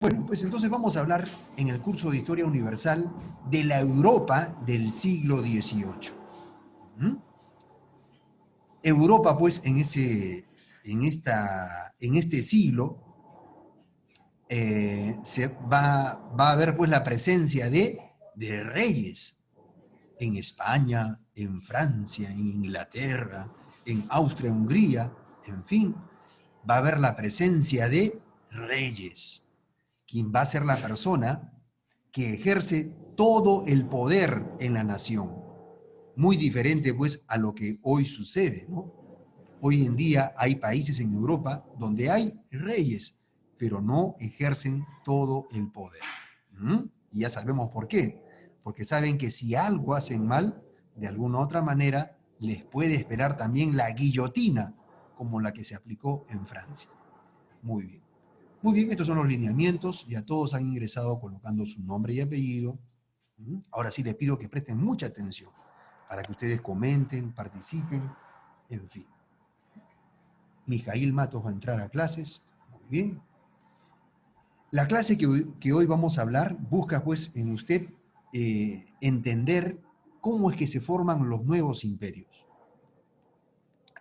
Bueno, pues entonces vamos a hablar en el curso de Historia Universal de la Europa del siglo XVIII. ¿Mm? Europa, pues, en este siglo va a haber pues la presencia de reyes en España, en Francia, en Inglaterra, en Austria, Hungría, en fin, va a haber la presencia de reyes, quien va a ser la persona que ejerce todo el poder en la nación. Muy diferente pues a lo que hoy sucede, ¿no? Hoy en día hay países en Europa donde hay reyes, pero no ejercen todo el poder. ¿Mm? Y ya sabemos por qué. Porque saben que si algo hacen mal, de alguna otra manera, les puede esperar también la guillotina, como la que se aplicó en Francia. Muy bien. Muy bien, estos son los lineamientos. Ya todos han ingresado colocando su nombre y apellido. Ahora sí les pido que presten mucha atención para que ustedes comenten, participen, en fin. Mijail Matos va a entrar a clases. Muy bien. La clase que hoy vamos a hablar busca pues en usted entender cómo es que se forman los nuevos imperios.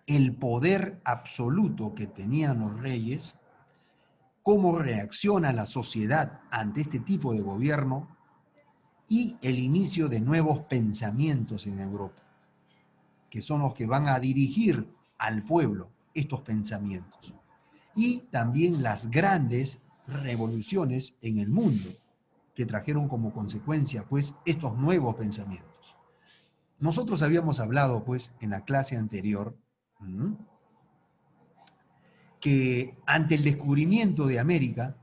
El poder absoluto que tenían los reyes, cómo reacciona la sociedad ante este tipo de gobierno y el inicio de nuevos pensamientos en Europa, que son los que van a dirigir al pueblo estos pensamientos. Y también las grandes revoluciones en el mundo que trajeron como consecuencia pues estos nuevos pensamientos. Nosotros habíamos hablado pues en la clase anterior que ante el descubrimiento de América,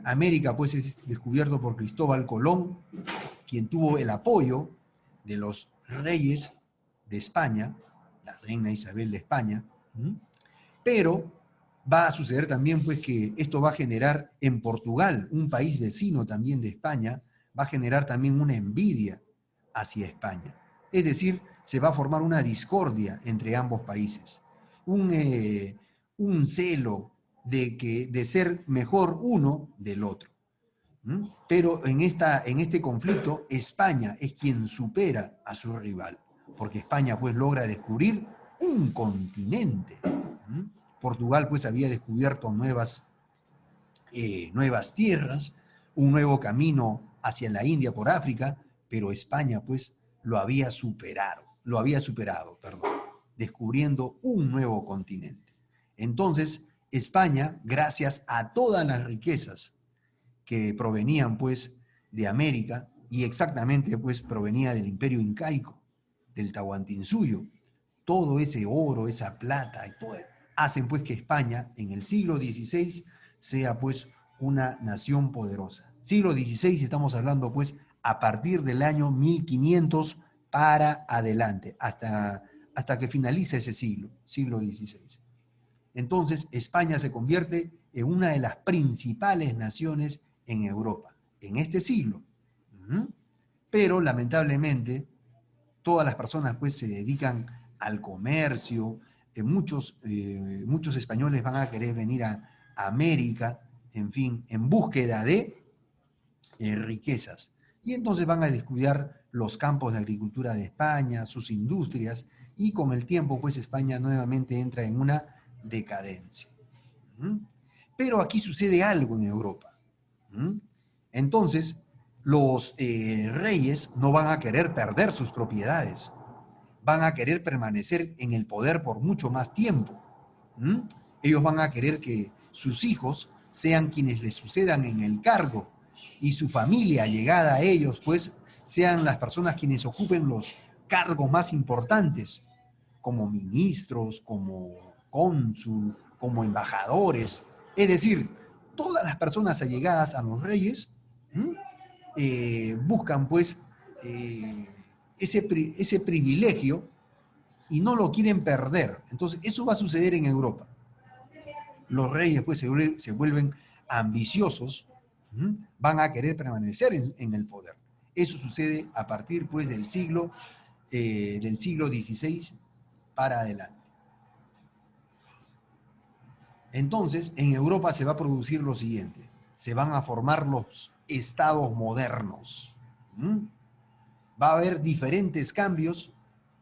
América pues es descubierto por Cristóbal Colón, quien tuvo el apoyo de los reyes de España, la reina Isabel de España, pero va a suceder también pues que esto va a generar en Portugal, un país vecino también de España, va a generar también una envidia hacia España. Es decir, se va a formar una discordia entre ambos países, un celo de ser mejor uno del otro. Pero en este conflicto, España es quien supera a su rival, porque España pues logra descubrir un continente. Portugal pues había descubierto nuevas tierras, un nuevo camino hacia la India por África, pero España pues lo había superado, perdón, descubriendo un nuevo continente. Entonces, España, gracias a todas las riquezas que provenían pues de América y exactamente pues provenía del imperio incaico, del Tahuantinsuyo. Todo ese oro, esa plata y todo hacen pues que España en el siglo XVI sea pues una nación poderosa. Siglo XVI estamos hablando pues a partir del año 1500 para adelante, hasta que finaliza ese siglo XVI. Entonces España se convierte en una de las principales naciones en Europa, en este siglo. Pero lamentablemente todas las personas pues se dedican al comercio, muchos españoles van a querer venir a América, en fin, en búsqueda de riquezas. Y entonces van a descuidar los campos de agricultura de España, sus industrias, y con el tiempo pues España nuevamente entra en una decadencia. Pero aquí sucede algo en Europa. Entonces, los reyes no van a querer perder sus propiedades, van a querer permanecer en el poder por mucho más tiempo. Ellos van a querer que sus hijos sean quienes les sucedan en el cargo y su familia llegada a ellos, pues, sean las personas quienes ocupen los cargos más importantes, como ministros, como cónsul, como embajadores. Es decir, todas las personas allegadas a los reyes buscan pues ese privilegio y no lo quieren perder. Entonces, eso va a suceder en Europa. Los reyes pues se vuelven ambiciosos, van a querer permanecer en el poder. Eso sucede a partir pues del siglo XVI para adelante. Entonces, en Europa se va a producir lo siguiente. Se van a formar los estados modernos. ¿Mm? Va a haber diferentes cambios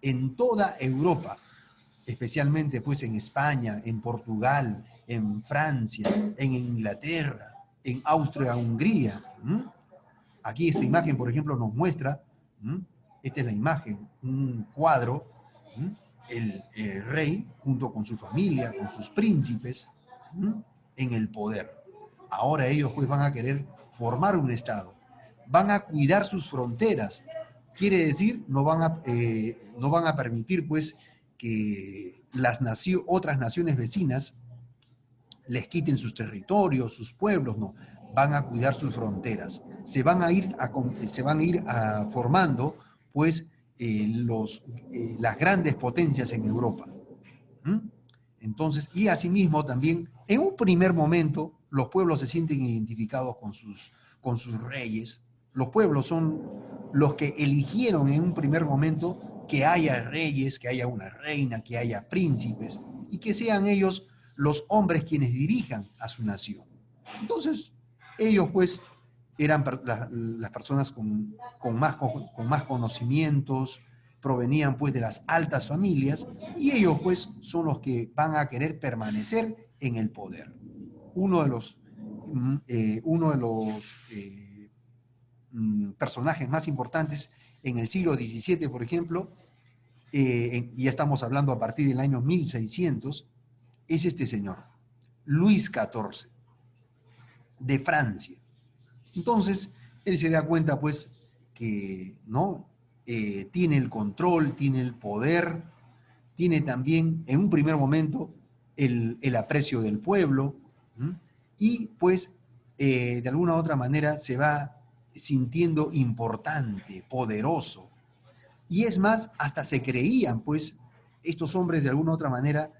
en toda Europa, especialmente pues en España, en Portugal, en Francia, en Inglaterra, en Austria-Hungría. Aquí esta imagen, por ejemplo, nos muestra, esta es la imagen, un cuadro, el rey junto con su familia, con sus príncipes, en el poder. Ahora ellos pues van a querer formar un Estado, van a cuidar sus fronteras, quiere decir, no van a permitir pues que otras naciones vecinas les quiten sus territorios, sus pueblos, no, van a cuidar sus fronteras. Se van a ir formando pues las grandes potencias en Europa. ¿Mm? Entonces, y asimismo también, en un primer momento, los pueblos se sienten identificados con sus reyes. Los pueblos son los que eligieron en un primer momento que haya reyes, que haya una reina, que haya príncipes, y que sean ellos los hombres quienes dirijan a su nación. Entonces, ellos pues eran las personas con más conocimientos, provenían pues de las altas familias y ellos pues son los que van a querer permanecer en el poder. Uno de los, personajes más importantes en el siglo XVII, por ejemplo, y ya estamos hablando a partir del año 1600, es este señor, Luis XIV, de Francia. Entonces, él se da cuenta, pues, que ¿no? Tiene el control, tiene el poder, tiene también, en un primer momento, el aprecio del pueblo, ¿m? Y, pues, de alguna u otra manera se va sintiendo importante, poderoso. Y es más, hasta se creían, pues, estos hombres de alguna u otra manera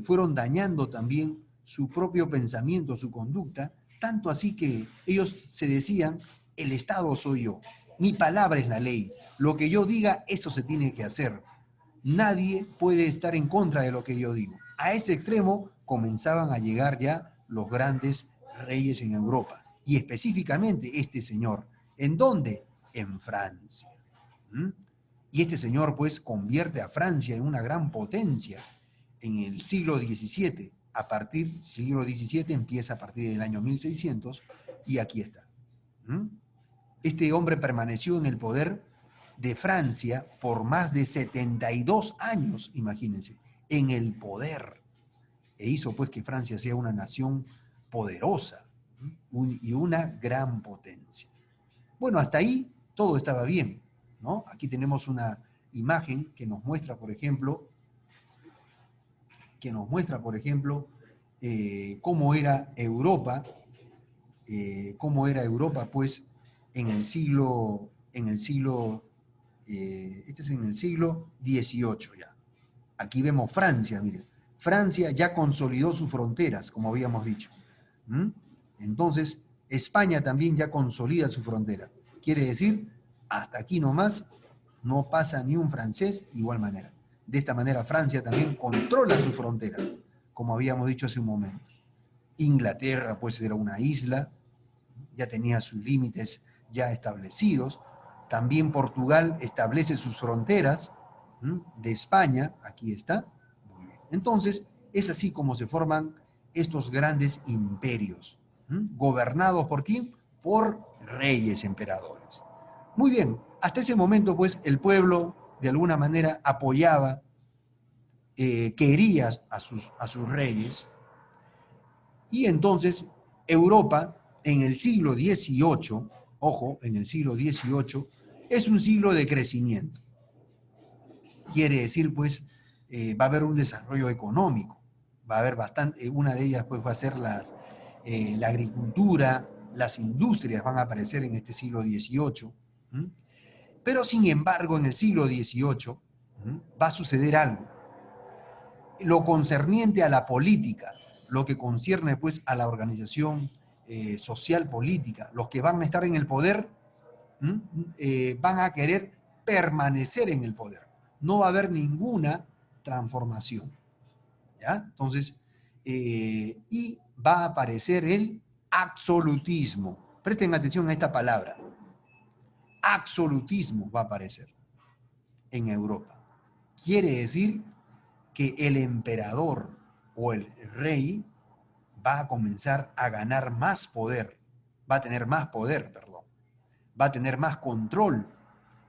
fueron dañando también su propio pensamiento, su conducta, tanto así que ellos se decían, el Estado soy yo, mi palabra es la ley, lo que yo diga, eso se tiene que hacer. Nadie puede estar en contra de lo que yo digo. A ese extremo comenzaban a llegar ya los grandes reyes en Europa, y específicamente este señor. ¿En dónde? En Francia. ¿Mm? Y este señor pues convierte a Francia en una gran potencia en el siglo XVII. Siglo XVII empieza a partir del año 1600 y aquí está. Este hombre permaneció en el poder de Francia por más de 72 años, imagínense, en el poder. E hizo pues que Francia sea una nación poderosa y una gran potencia. Bueno, hasta ahí todo estaba bien, ¿no? Aquí tenemos una imagen que nos muestra, por ejemplo, cómo era Europa, pues, este es en el siglo XVIII ya. Aquí vemos Francia, miren. Francia ya consolidó sus fronteras, como habíamos dicho. Entonces, España también ya consolida su frontera. Quiere decir, hasta aquí nomás, no pasa ni un francés igual manera. De esta manera, Francia también controla sus fronteras, como habíamos dicho hace un momento. Inglaterra, pues, era una isla, ya tenía sus límites ya establecidos. También Portugal establece sus fronteras de España, aquí está. Muy bien. Entonces, es así como se forman estos grandes imperios, gobernados ¿por quién? Por reyes, emperadores. Muy bien, hasta ese momento, pues, el pueblo de alguna manera apoyaba, quería a sus reyes, y entonces Europa en el siglo XVIII, ojo, en el siglo XVIII, es un siglo de crecimiento. Quiere decir, pues, va a haber un desarrollo económico, va a haber bastante, una de ellas pues va a ser la agricultura, las industrias van a aparecer en este siglo XVIII, pero sin embargo en el siglo XVIII va a suceder algo. Lo concerniente a la política, lo que concierne pues a la organización social política, los que van a estar en el poder van a querer permanecer en el poder. No va a haber ninguna transformación. ¿Ya? Entonces, y va a aparecer el absolutismo. Presten atención a esta palabra. Absolutismo va a aparecer en Europa. Quiere decir que el emperador o el rey va a comenzar a ganar más poder, va a tener más poder, perdón, va a tener más control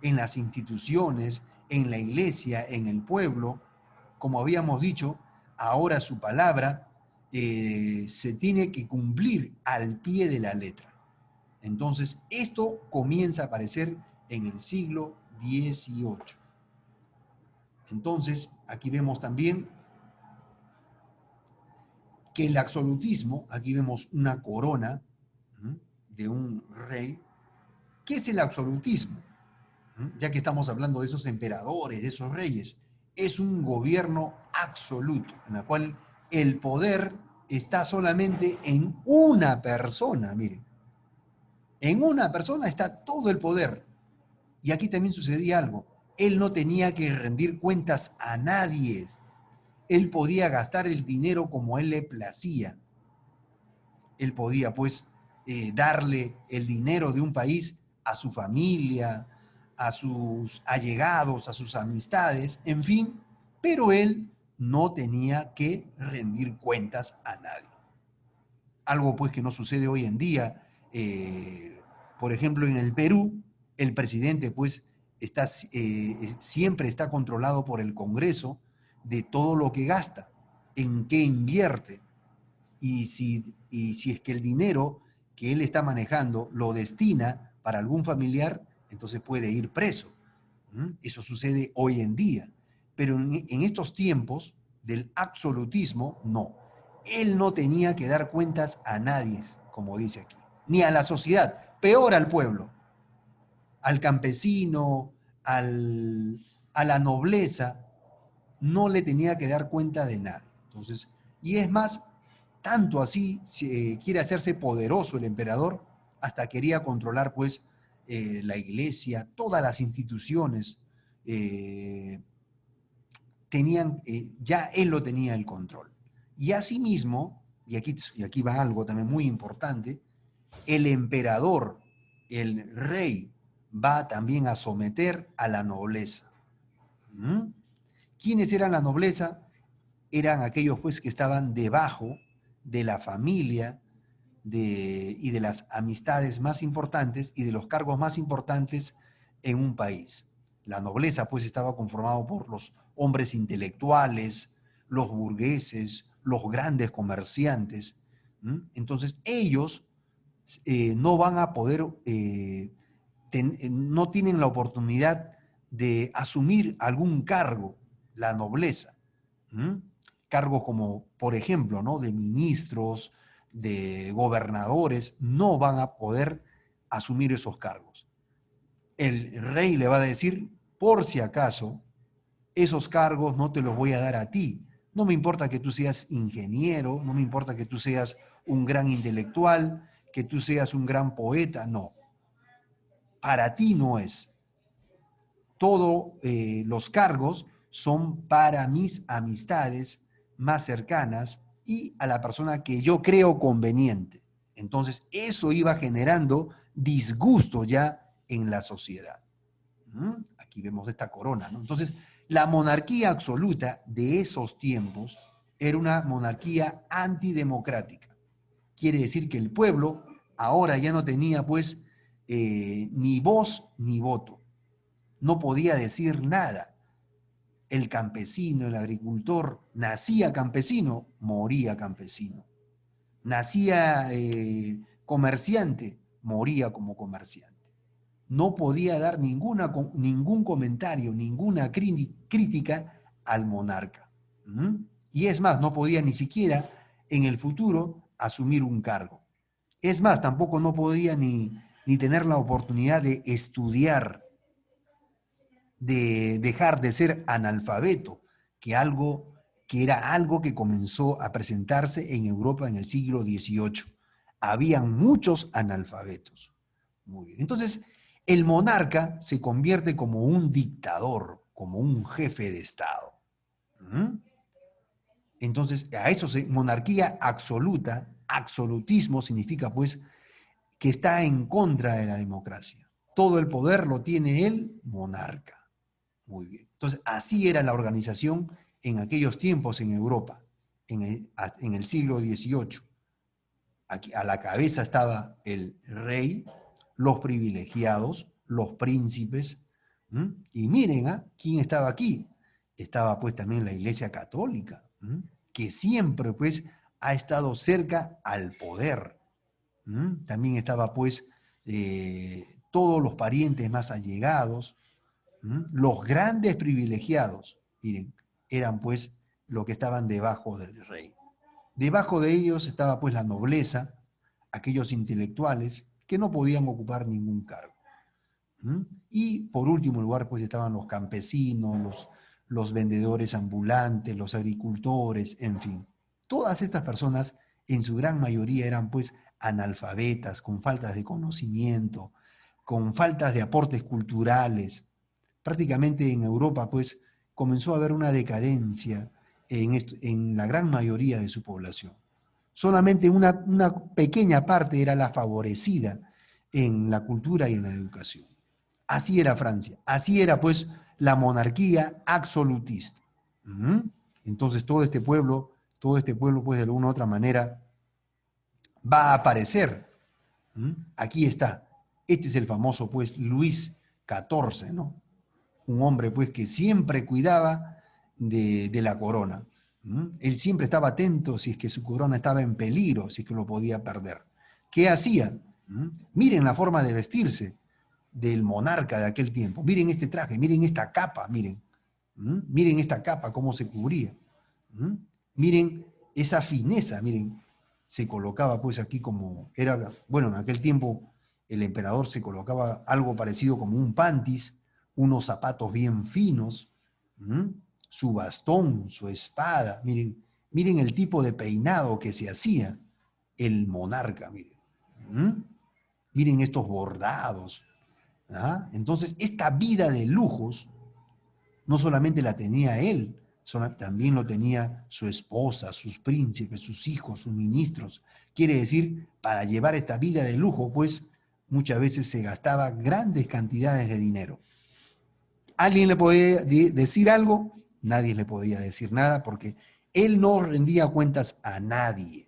en las instituciones, en la iglesia, en el pueblo. Como habíamos dicho, ahora su palabra se tiene que cumplir al pie de la letra. Entonces, esto comienza a aparecer en el siglo XVIII. Entonces, aquí vemos también que el absolutismo, aquí vemos una corona de un rey. ¿Qué es el absolutismo? Ya que estamos hablando de esos emperadores, de esos reyes, es un gobierno absoluto, en el cual el poder está solamente en una persona, miren. En una persona está todo el poder. Y aquí también sucedía algo. Él no tenía que rendir cuentas a nadie. Él podía gastar el dinero como él le placía. Él podía, pues, darle el dinero de un país a su familia, a sus allegados, a sus amistades, en fin, pero él no tenía que rendir cuentas a nadie. Algo, pues, que no sucede hoy en día. Por ejemplo, en el Perú, el presidente, pues, siempre está controlado por el Congreso de todo lo que gasta, en qué invierte, y si es que el dinero que él está manejando lo destina para algún familiar, entonces puede ir preso. Eso sucede hoy en día. Pero en estos tiempos del absolutismo, no. Él no tenía que dar cuentas a nadie, como dice aquí, ni a la sociedad, peor al pueblo, al campesino, a la nobleza, no le tenía que dar cuenta de nadie. Entonces, y es más, tanto así quiere hacerse poderoso el emperador, hasta quería controlar pues la iglesia, todas las instituciones eh, tenían, ya él lo tenía el control. Y asimismo, y aquí va algo también muy importante, el emperador, el rey, va también a someter a la nobleza. ¿Mm? ¿Quiénes eran la nobleza? Eran aquellos pues que estaban debajo de la familia y de las amistades más importantes y de los cargos más importantes en un país. La nobleza pues estaba conformada por los hombres intelectuales, los burgueses, los grandes comerciantes. Entonces ellos no van a poder, no tienen la oportunidad de asumir algún cargo, la nobleza. Cargos como, por ejemplo, ¿no?, de ministros, de gobernadores, no van a poder asumir esos cargos. El rey le va a decir, por si acaso, esos cargos no te los voy a dar a ti. No me importa que tú seas ingeniero, no me importa que tú seas un gran intelectual, que tú seas un gran poeta, no. Para ti no es. Todos los cargos son para mis amistades más cercanas y a la persona que yo creo conveniente. Entonces, eso iba generando disgusto ya en la sociedad. Aquí vemos esta corona, ¿no? Entonces, la monarquía absoluta de esos tiempos era una monarquía antidemocrática. Quiere decir que el pueblo ahora ya no tenía, pues, ni voz ni voto. No podía decir nada. El campesino, el agricultor, nacía campesino, moría campesino. Nacía comerciante, moría como comerciante. No podía dar ningún comentario, ninguna crítica al monarca. Y es más, no podía ni siquiera en el futuro asumir un cargo. Es más, tampoco no podía ni tener la oportunidad de estudiar, de dejar de ser analfabeto, que era algo que comenzó a presentarse en Europa en el siglo XVIII. Habían muchos analfabetos. Muy bien. Entonces, el monarca se convierte como un dictador, como un jefe de Estado. Entonces, a eso monarquía absoluta, absolutismo significa pues que está en contra de la democracia. Todo el poder lo tiene el monarca. Muy bien. Entonces, así era la organización en aquellos tiempos en Europa, en el siglo XVIII. Aquí, a la cabeza estaba el rey, los privilegiados, los príncipes. Y miren, ¿quién estaba aquí? Estaba pues también la Iglesia Católica, que siempre pues ha estado cerca al poder. También estaba pues todos los parientes más allegados, los grandes privilegiados, miren, eran pues los que estaban debajo del rey. Debajo de ellos estaba pues la nobleza, aquellos intelectuales que no podían ocupar ningún cargo. Y por último lugar pues estaban los campesinos, los vendedores ambulantes, los agricultores, en fin. Todas estas personas en su gran mayoría eran pues analfabetas, con faltas de conocimiento, con faltas de aportes culturales. Prácticamente en Europa pues comenzó a haber una decadencia en la gran mayoría de su población. Solamente una pequeña parte era la favorecida en la cultura y en la educación. Así era Francia, así era pues la monarquía absolutista. Entonces todo este pueblo pues de alguna u otra manera va a aparecer. Aquí está, este es el famoso pues Luis XIV, ¿no? Un hombre pues que siempre cuidaba de la corona. Él siempre estaba atento si es que su corona estaba en peligro, si es que lo podía perder. ¿Qué hacía? Miren la forma de vestirse del monarca de aquel tiempo. Miren este traje, miren esta capa, miren. Miren esta capa, cómo se cubría. Miren esa fineza, miren. Se colocaba pues aquí como era, bueno, en aquel tiempo el emperador se colocaba algo parecido como un pantis, unos zapatos bien finos, su bastón, su espada, miren, miren el tipo de peinado que se hacía el monarca, miren. Miren estos bordados. Entonces, esta vida de lujos no solamente la tenía él, también lo tenía su esposa, sus príncipes, sus hijos, sus ministros. Quiere decir, para llevar esta vida de lujo, pues muchas veces se gastaba grandes cantidades de dinero. ¿Alguien le podía decir algo? Nadie le podía decir nada porque él no rendía cuentas a nadie.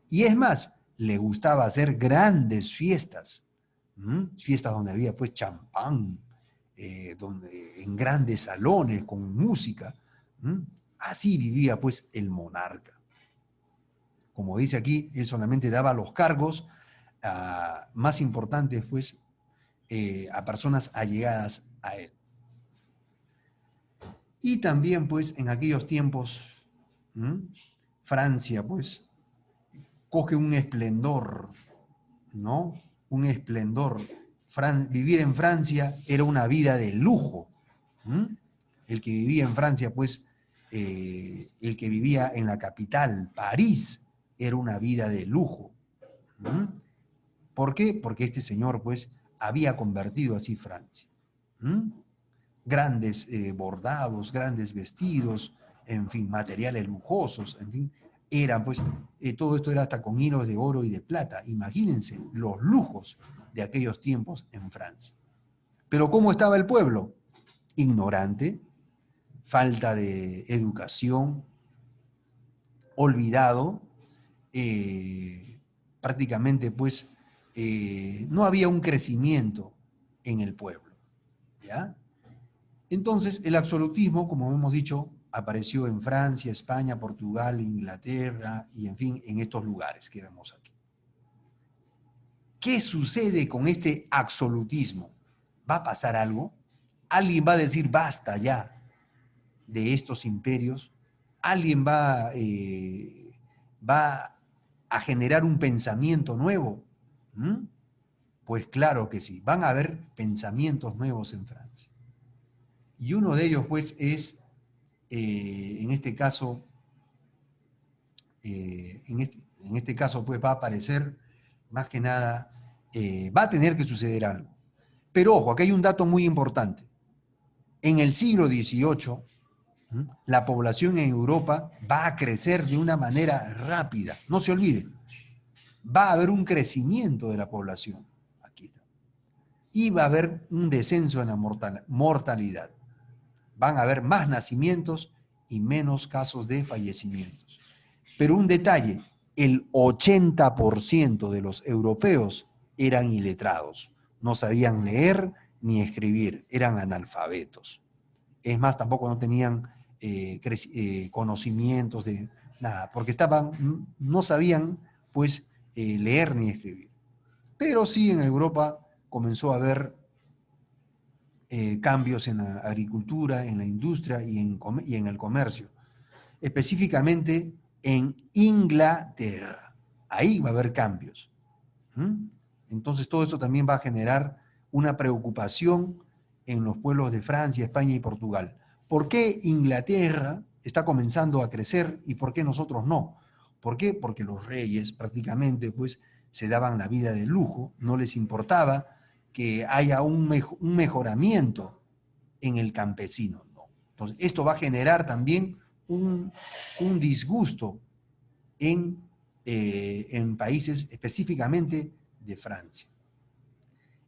Y es más, le gustaba hacer grandes fiestas, fiestas donde había pues champán, en grandes salones con música. Así vivía pues el monarca. Como dice aquí, él solamente daba los cargos más importantes pues a personas allegadas a él. Y también pues en aquellos tiempos Francia pues coge un esplendor, ¿no? Un esplendor. Vivir en Francia era una vida de lujo. El que vivía en Francia, pues, el que vivía en la capital, París, era una vida de lujo. ¿Por qué? Porque este señor, pues, había convertido así Francia. Grandes bordados, grandes vestidos, en fin, materiales lujosos, en fin, eran pues, todo esto era hasta con hilos de oro y de plata. Imagínense los lujos de aquellos tiempos en Francia. Pero ¿cómo estaba el pueblo? Ignorante, falta de educación, olvidado, prácticamente pues no había un crecimiento en el pueblo, ¿ya? Entonces, el absolutismo, como hemos dicho, apareció en Francia, España, Portugal, Inglaterra y, en fin, en estos lugares que vemos aquí. ¿Qué sucede con este absolutismo? ¿Va a pasar algo? ¿Alguien va a decir basta ya de estos imperios? ¿Alguien va a generar un pensamiento nuevo? Pues claro que sí, van a haber pensamientos nuevos en Francia. Y uno de ellos, pues, es, en este caso, pues, va a aparecer, más que nada, va a tener que suceder algo. Pero ojo, aquí hay un dato muy importante. En el siglo XVIII, ¿Mm? La población en Europa va a crecer de una manera rápida. No se olviden, va a haber un crecimiento de la población. Aquí está. Y va a haber un descenso en la mortalidad. Van a haber más nacimientos y menos casos de fallecimientos. Pero un detalle, el 80% de los europeos eran iletrados, no sabían leer ni escribir, eran analfabetos. Es más, tampoco no tenían conocimientos de nada, porque no sabían pues leer ni escribir. Pero sí en Europa comenzó a haber cambios en la agricultura, en la industria y en el comercio, específicamente en Inglaterra. Ahí va a haber cambios. ¿Mm? Entonces todo eso también va a generar una preocupación en los pueblos de Francia, España y Portugal. ¿Por qué Inglaterra está comenzando a crecer y por qué nosotros no? ¿Por qué? Porque los reyes prácticamente pues se daban la vida de lujo, no les importaba que haya un mejoramiento en el campesino, ¿no? Entonces esto va a generar también un disgusto en países específicamente de Francia.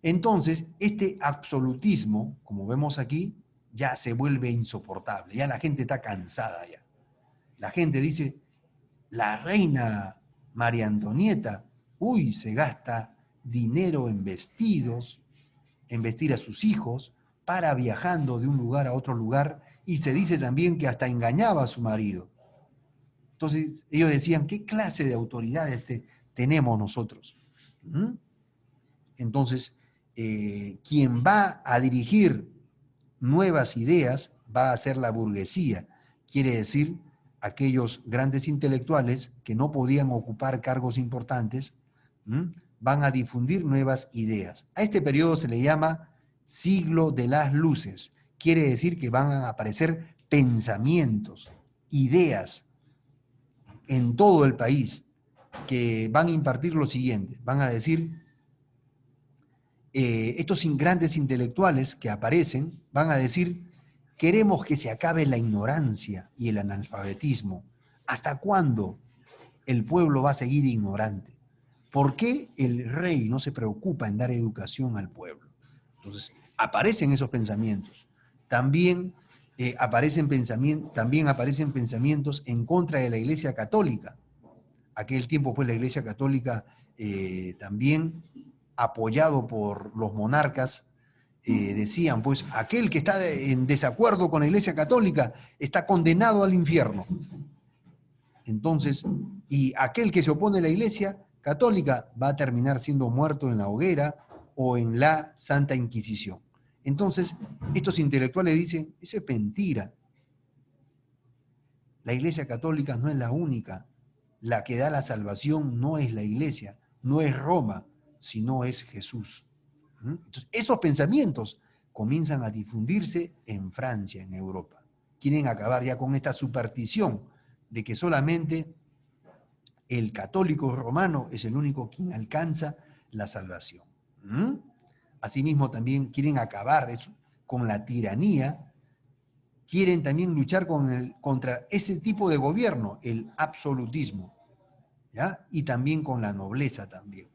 Entonces, este absolutismo, como vemos aquí, ya se vuelve insoportable, ya la gente está cansada ya. La gente dice, la reina María Antonieta, uy, se gasta dinero en vestidos, en vestir a sus hijos, para viajando de un lugar a otro lugar, y se dice también que hasta engañaba a su marido. Entonces ellos decían, ¿qué clase de autoridades tenemos nosotros? ¿Mm? Entonces, quien va a dirigir nuevas ideas va a ser la burguesía, quiere decir aquellos grandes intelectuales que no podían ocupar cargos importantes, van a difundir nuevas ideas. A este periodo se le llama siglo de las luces, quiere decir que van a aparecer pensamientos, ideas en todo el país que van a impartir lo siguiente, van a decir, estos grandes intelectuales que aparecen van a decir, queremos que se acabe la ignorancia y el analfabetismo. ¿Hasta cuándo el pueblo va a seguir ignorante? ¿Por qué el rey no se preocupa en dar educación al pueblo? Entonces, aparecen esos pensamientos. También, también aparecen pensamientos en contra de la Iglesia Católica. Aquel tiempo, pues, la Iglesia Católica también apoyado por los monarcas, decían, pues, aquel que está en desacuerdo con la Iglesia Católica está condenado al infierno. Entonces, y aquel que se opone a la Iglesia Católica va a terminar siendo muerto en la hoguera o en la Santa Inquisición. Entonces, estos intelectuales dicen, eso es mentira. La Iglesia Católica no es la única. La que da la salvación no es la Iglesia, no es Roma, sino es Jesús. Entonces, esos pensamientos comienzan a difundirse en Francia, en Europa. Quieren acabar ya con esta superstición de que solamente el católico romano es el único quien alcanza la salvación. Asimismo, también quieren acabar con la tiranía, quieren también luchar contra ese tipo de gobierno, el absolutismo, ¿ya? Y también con la nobleza también,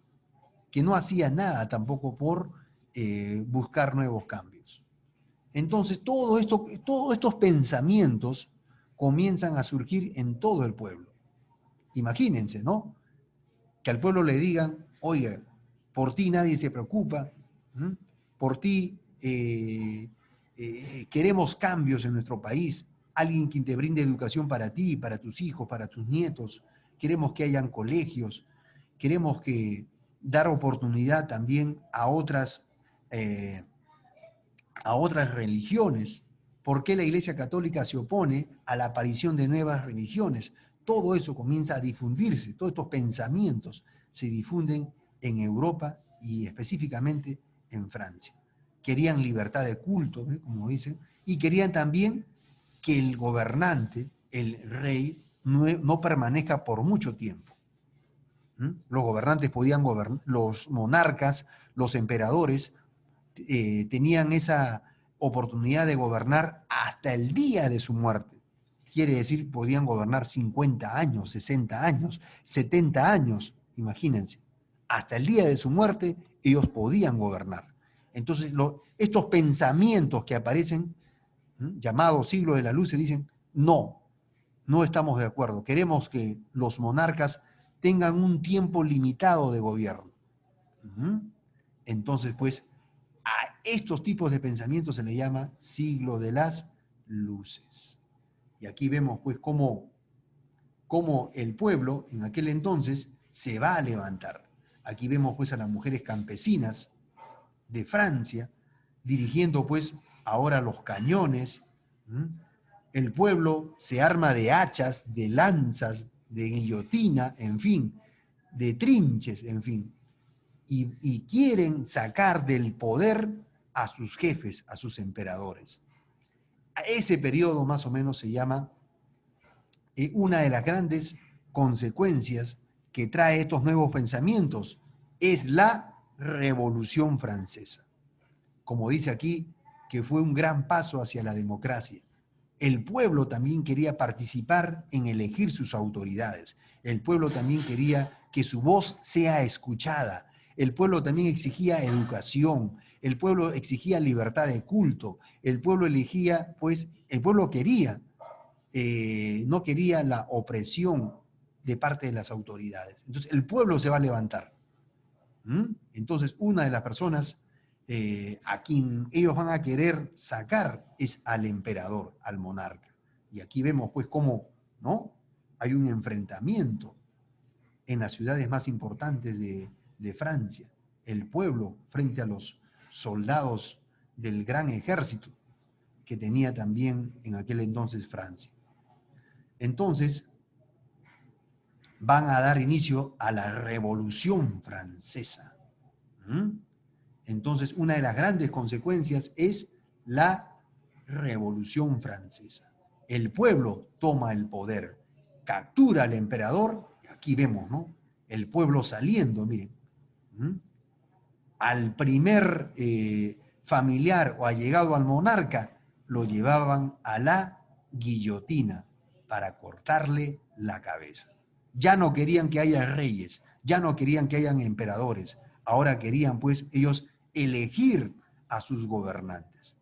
que no hacía nada tampoco por buscar nuevos cambios. Entonces, todos estos pensamientos comienzan a surgir en todo el pueblo. Imagínense, ¿no? Que al pueblo le digan, oiga, por ti nadie se preocupa, por ti queremos cambios en nuestro país, alguien quien te brinde educación para ti, para tus hijos, para tus nietos, queremos que hayan colegios, queremos dar oportunidad también a otras religiones. ¿Por qué la Iglesia Católica se opone a la aparición de nuevas religiones? Todo eso comienza a difundirse, todos estos pensamientos se difunden en Europa y específicamente en Francia. Querían libertad de culto, como dicen, y querían también que el gobernante, el rey, no permanezca por mucho tiempo. Los gobernantes podían gobernar, los monarcas, los emperadores, tenían esa oportunidad de gobernar hasta el día de su muerte. quiere decir podían gobernar 50 años, 60 años, 70 años, imagínense. Hasta el día de su muerte ellos podían gobernar. Entonces estos pensamientos que aparecen, llamados siglo de la luz, se dicen, no, no estamos de acuerdo. Queremos que los monarcas tengan un tiempo limitado de gobierno. Entonces, pues, a estos tipos de pensamientos se le llama siglo de las luces. Y aquí vemos, pues, cómo el pueblo en aquel entonces se va a levantar. Aquí vemos, pues, a las mujeres campesinas de Francia dirigiendo, pues, ahora los cañones. El pueblo se arma de hachas, de lanzas, de guillotina, en fin, de trinches, en fin. Y quieren sacar del poder a sus jefes, a sus emperadores. A ese periodo más o menos se llama una de las grandes consecuencias que trae estos nuevos pensamientos, es la Revolución Francesa. Como dice aquí, que fue un gran paso hacia la democracia. El pueblo también quería participar en elegir sus autoridades. El pueblo también quería que su voz sea escuchada. El pueblo también exigía educación. El pueblo exigía libertad de culto. El pueblo elegía, pues, el pueblo quería, no quería la opresión de parte de las autoridades. Entonces, el pueblo se va a levantar. Entonces, una de las personas a quien ellos van a querer sacar es al emperador, al monarca. Y aquí vemos pues cómo, ¿no? Hay un enfrentamiento en las ciudades más importantes de Francia. El pueblo frente a los soldados del gran ejército que tenía también en aquel entonces Francia. Entonces, van a dar inicio a la Revolución Francesa. Entonces, una de las grandes consecuencias es la Revolución Francesa. El pueblo toma el poder, captura al emperador, y aquí vemos, ¿no? El pueblo saliendo, miren. Al primer familiar o allegado al monarca, lo llevaban a la guillotina para cortarle la cabeza. Ya no querían que haya reyes, ya no querían que hayan emperadores, ahora querían pues ellos elegir a sus gobernantes.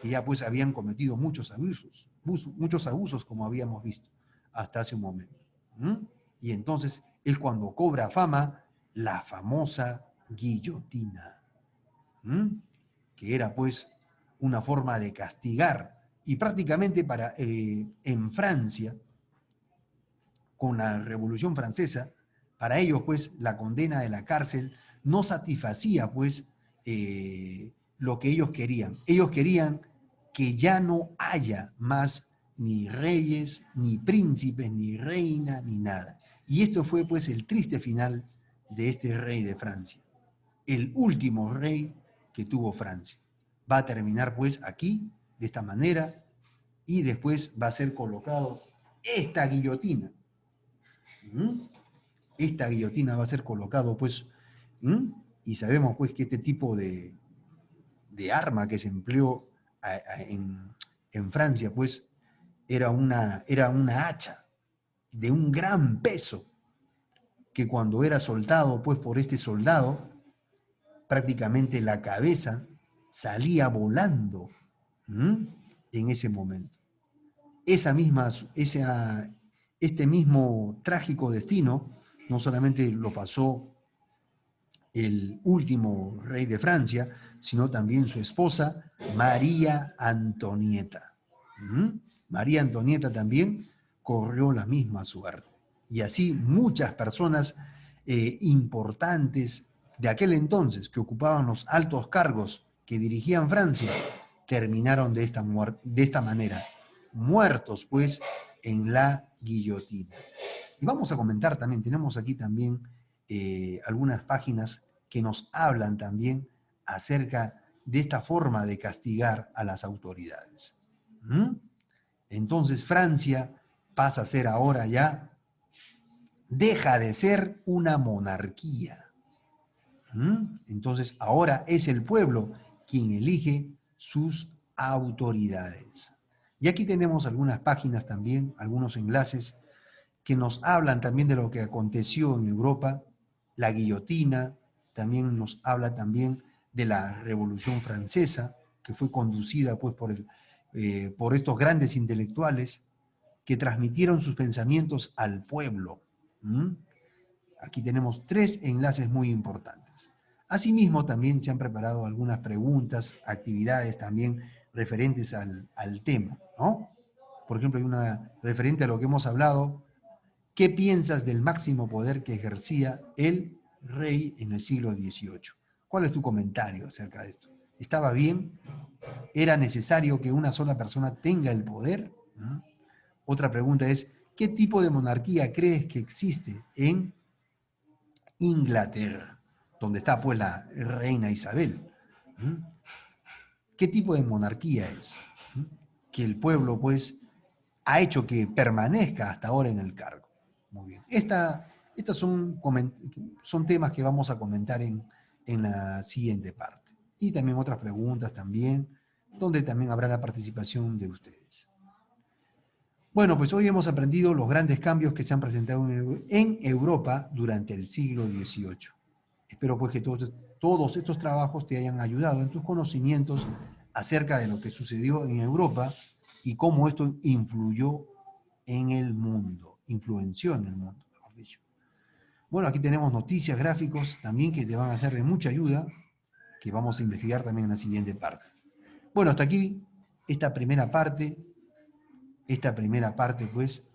Y ya pues habían cometido muchos abusos como habíamos visto hasta hace un momento. Y entonces es cuando cobra fama la famosa guillotina, que era pues una forma de castigar. Y prácticamente en Francia, con la Revolución Francesa, para ellos pues la condena de la cárcel no satisfacía pues lo que ellos querían. Ellos querían que ya no haya más ni reyes, ni príncipes, ni reina, ni nada. Y esto fue pues el triste final de este rey de Francia, el último rey que tuvo Francia. Va a terminar pues aquí, de esta manera, y después va a ser colocado esta guillotina. Esta guillotina va a ser colocado pues, y sabemos pues que este tipo de arma que se empleó en Francia pues era una hacha de un gran peso que cuando era soltado pues por este soldado, prácticamente la cabeza salía volando en ese momento. Este mismo trágico destino no solamente lo pasó el último rey de Francia, sino también su esposa María Antonieta. María Antonieta también corrió la misma suerte. Y así muchas personas importantes de aquel entonces que ocupaban los altos cargos que dirigían Francia terminaron de esta manera, muertos pues en la guillotina. Y vamos a comentar también, tenemos aquí también algunas páginas que nos hablan también acerca de esta forma de castigar a las autoridades. Entonces Francia pasa a ser ahora ya, deja de ser una monarquía. Entonces ahora es el pueblo quien elige sus autoridades. Y aquí tenemos algunas páginas también, algunos enlaces que nos hablan también de lo que aconteció en Europa, la guillotina, también nos habla también de la Revolución Francesa, que fue conducida pues, por estos grandes intelectuales que transmitieron sus pensamientos al pueblo. ¿Mm? Aquí tenemos 3 enlaces muy importantes. Asimismo, también se han preparado algunas preguntas, actividades también referentes al tema, ¿no? Por ejemplo, hay una referente a lo que hemos hablado. ¿Qué piensas del máximo poder que ejercía el rey en el siglo XVIII? ¿Cuál es tu comentario acerca de esto? ¿Estaba bien? ¿Era necesario que una sola persona tenga el poder? ¿Mm? Otra pregunta es, ¿qué tipo de monarquía crees que existe en Inglaterra, donde está pues la reina Isabel? ¿Mm? ¿Qué tipo de monarquía es? ¿Mm? Que el pueblo pues ha hecho que permanezca hasta ahora en el cargo. Muy bien. Estos son temas que vamos a comentar en la siguiente parte. Y también otras preguntas también, donde también habrá la participación de ustedes. Bueno, pues hoy hemos aprendido los grandes cambios que se han presentado en Europa durante el siglo XVIII. Espero pues que todos estos trabajos te hayan ayudado en tus conocimientos acerca de lo que sucedió en Europa y cómo esto influyó en el mundo, influenció en el mundo, mejor dicho. Bueno, aquí tenemos noticias, gráficos también que te van a ser de mucha ayuda, que vamos a investigar también en la siguiente parte. Bueno, hasta aquí esta primera parte pues,